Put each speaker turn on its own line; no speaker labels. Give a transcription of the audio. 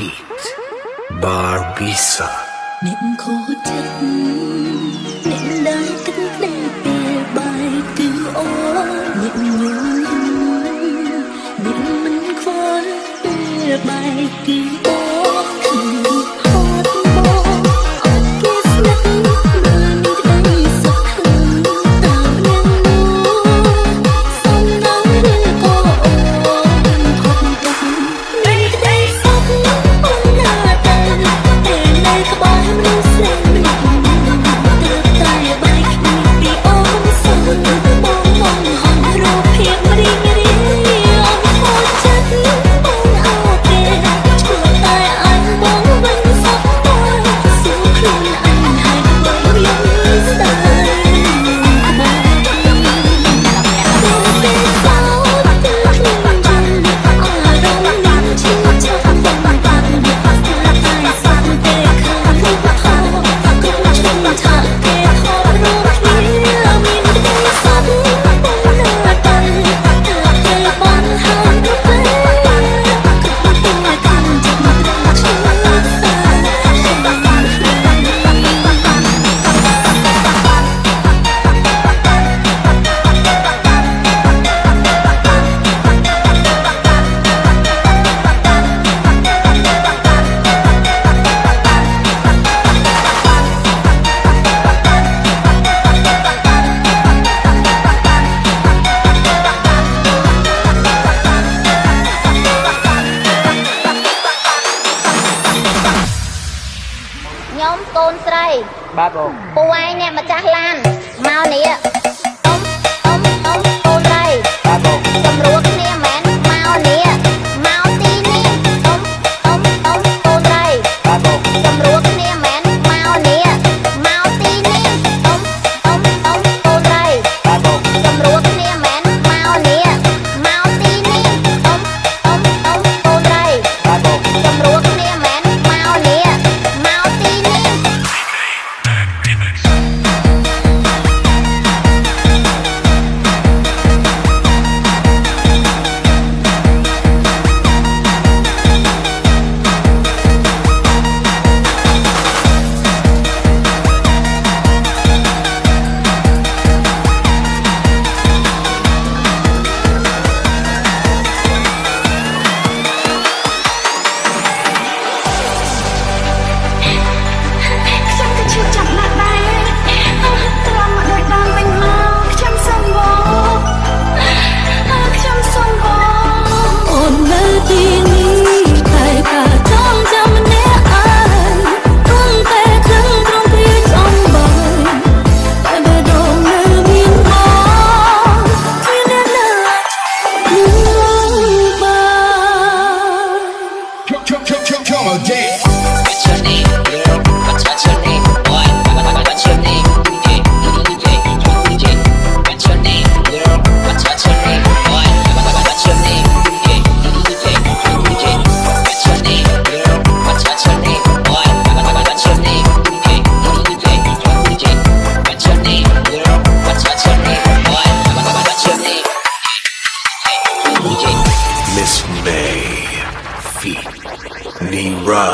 feet Barbisa
អ្នកខូចចិត្តអ្នកដែលគិតតែពេលបាយគឺអូអ្នកញញឹមអ្នកមិនខ្វល់ពេលបាយគឺអូគឺហត់មកអត់គេស្និទ្ធមើលនេះក្តីសុខតាមយ៉ាងនោះសំណាងឬក៏អូផុតទុកនេះក្តីសុខអូនណាតែនៅក្បែរមនុស្សស្រីម្នាក់ទើបតែបាយគ្នាពីអូនសូមបងហងរកភាពរីករាយអូនខូចចិត្តបងអោទេឆ្លោះតែអញបងវិញសោះតែសួរខ្លួនអញហើយបងយើងស្ដាយ
ខ្ញុំកូនស្រី
បាទបង
ពូឯងអ្នកម្ចាស់ឡានមកនេះអ៊ំកូនស្រី
បាទបង
សម្រួលគ្នាមែនមកនេះមកទីនេះអ៊ំកូនស្រី
បាទបង
សម្រួលគ្នាមែនមកនេះមកទីនេះអ៊ំកូនស្រី
បាទបង
សម្រួលគ្នាមែនមកនេះមកទីនេះអ៊ំកូនស្រី
បាទបង
សម្រួលគ្នាមែនមកនេះមកទីនេះ
Miss May feet Nira